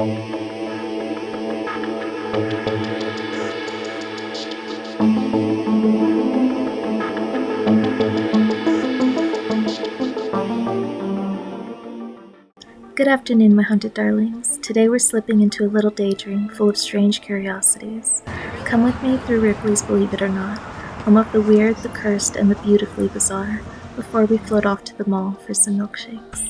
Good afternoon, my haunted darlings. Today we're slipping into a little daydream full of strange curiosities. Come with me through Ripley's Believe It or Not, home of the weird, the cursed, and the beautifully bizarre, before we float off to the mall for some milkshakes.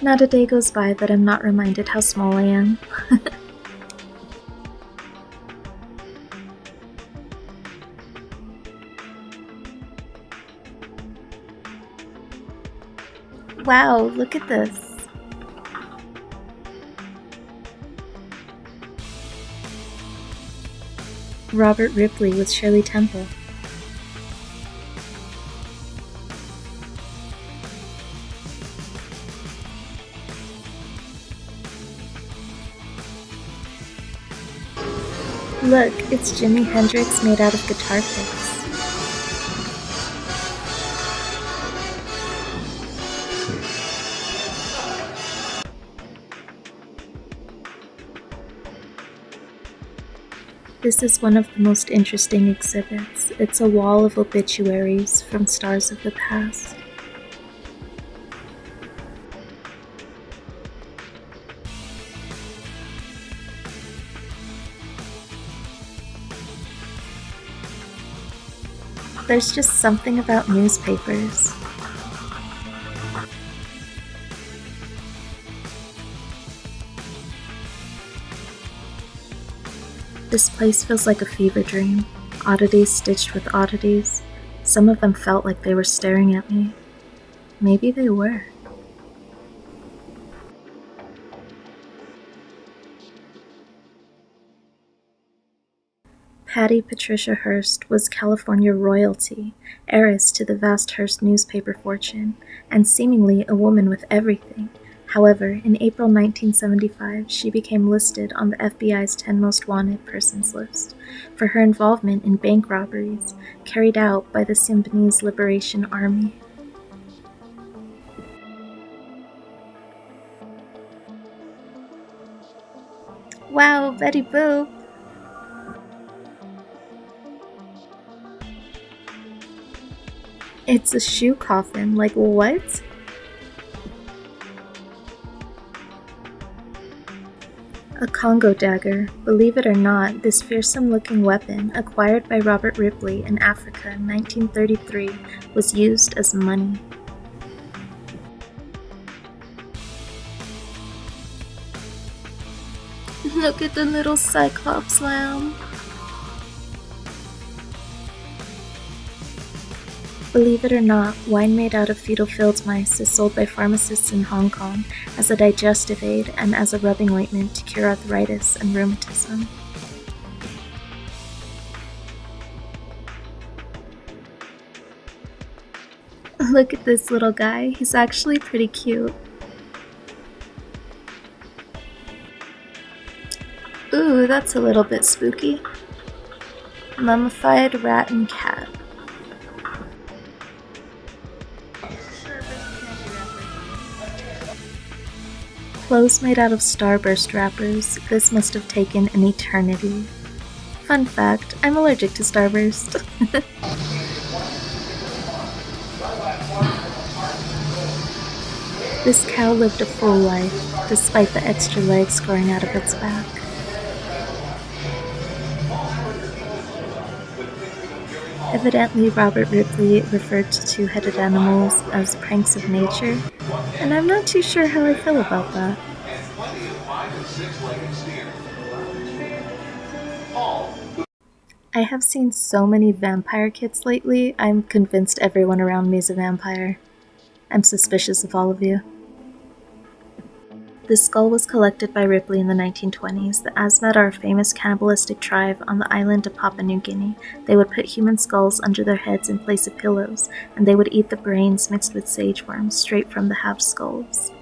Not a day goes by that I'm not reminded how small I am. Wow, look at this. Robert Ripley with Shirley Temple. Look, it's Jimi Hendrix made out of guitar picks. This is one of the most interesting exhibits. It's a wall of obituaries from stars of the past. There's just something about newspapers. This place feels like a fever dream, oddities stitched with oddities. Some of them felt like they were staring at me. Maybe they were. Patty Patricia Hearst was California royalty, heiress to the vast Hearst newspaper fortune, and seemingly a woman with everything. However, in April 1975, she became listed on the FBI's 10 Most Wanted Persons list for her involvement in bank robberies carried out by the Symbionese Liberation Army. Wow, Betty Boop! It's a shoe coffin, like what? A Congo dagger. Believe it or not, this fearsome-looking weapon, acquired by Robert Ripley in Africa in 1933, was used as money. Look at the little Cyclops lamb. Believe it or not, wine made out of fetal field mice is sold by pharmacists in Hong Kong as a digestive aid and as a rubbing ointment to cure arthritis and rheumatism. Look at this little guy, he's actually pretty cute. Ooh, that's a little bit spooky. Mummified rat and cat. Clothes made out of starburst wrappers. This must have taken an eternity. Fun fact, I'm allergic to starburst. This cow lived a full life, despite the extra legs growing out of its back. Evidently, Robert Ripley referred to two-headed animals as pranks of nature, and I'm not too sure how I feel about that. I have seen so many vampire kits lately, I'm convinced everyone around me is a vampire. I'm suspicious of all of you. This skull was collected by Ripley in the 1920s. The Asmat are a famous cannibalistic tribe on the island of Papua New Guinea. They would put human skulls under their heads in place of pillows, and they would eat the brains mixed with sage worms straight from the halved skulls.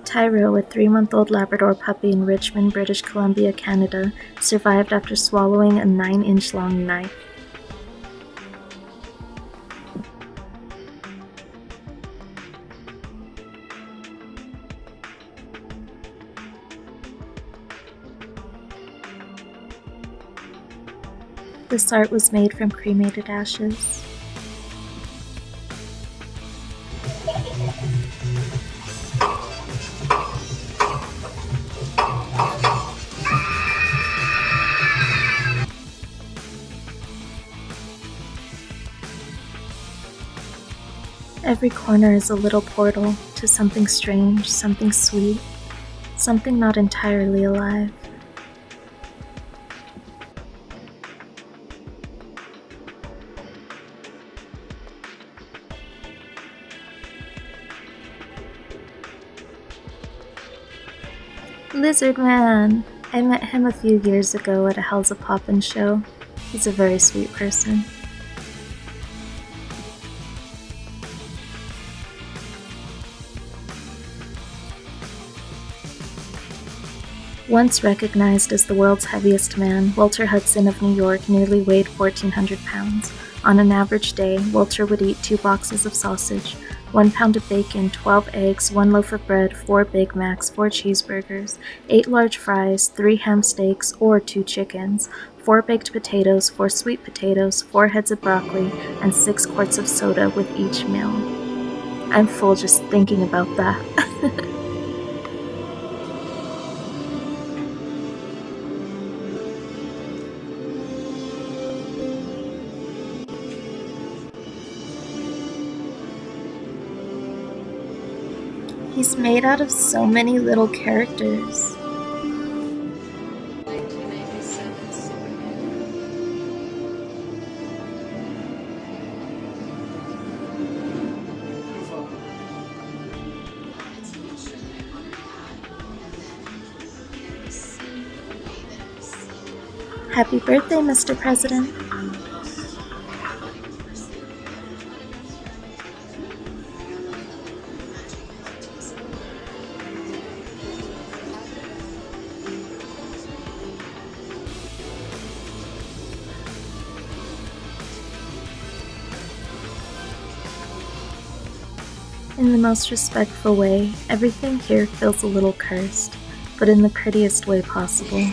Tyro, a 3-month-old Labrador puppy in Richmond, British Columbia, Canada, survived after swallowing a 9-inch-long knife. This art was made from cremated ashes. Every corner is a little portal to something strange, something sweet, something not entirely alive. Lizard Man! I met him a few years ago at a 𝑗𝑜ℎ𝑛𝑛� show. He's a very sweet person. Once recognized as the world's heaviest man, Walter Hudson of New York nearly weighed 1,400 pounds. On an average day, Walter would eat 2 boxes of sausage, 1 pound of bacon, 12 eggs, 1 loaf of bread, 4 Big Macs, 4 cheeseburgers, 8 large fries, 3 ham steaks or 2 chickens, 4 baked potatoes, 4 sweet potatoes, 4 heads of broccoli, and 6 quarts of soda with each meal. I'm full just thinking about that. He's made out of so many little characters. Happy birthday, Mr. President. In the most respectful way, everything here feels a little cursed, but in the prettiest way possible.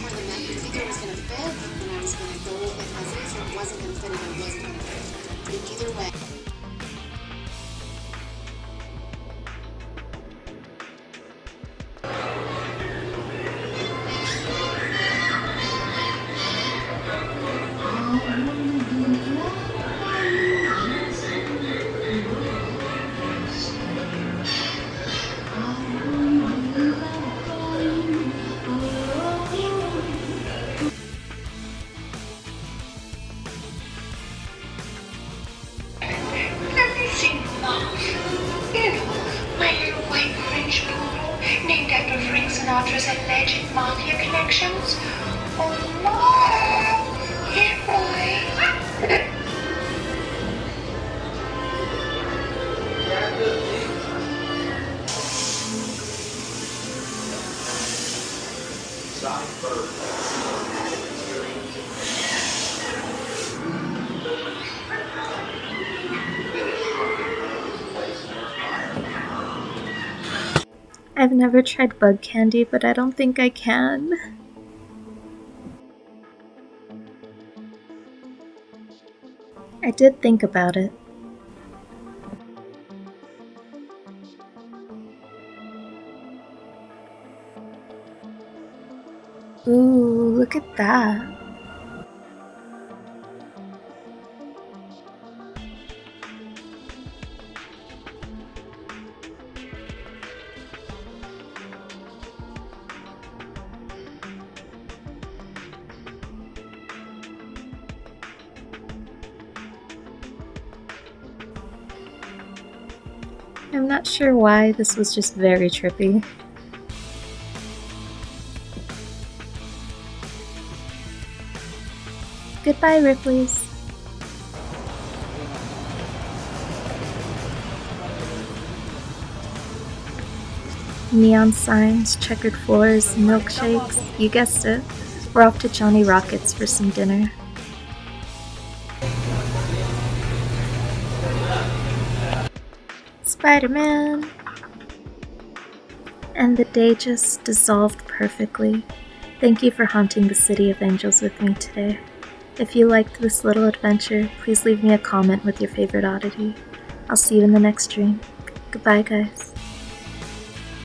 Named after Frank Sinatra's alleged mafia connections. Oh my! Yeah, boy! I've never tried bug candy, but I don't think I can. I did think about it. Ooh, look at that. I'm not sure why, this was just very trippy. Goodbye, Ripley's. Neon signs, checkered floors, milkshakes, you guessed it. We're off to Johnny Rockets for some dinner. Spider-Man! And the day just dissolved perfectly. Thank you for haunting the city of angels with me today. If you liked this little adventure, please leave me a comment with your favorite oddity. I'll see you in the next dream. Goodbye, guys.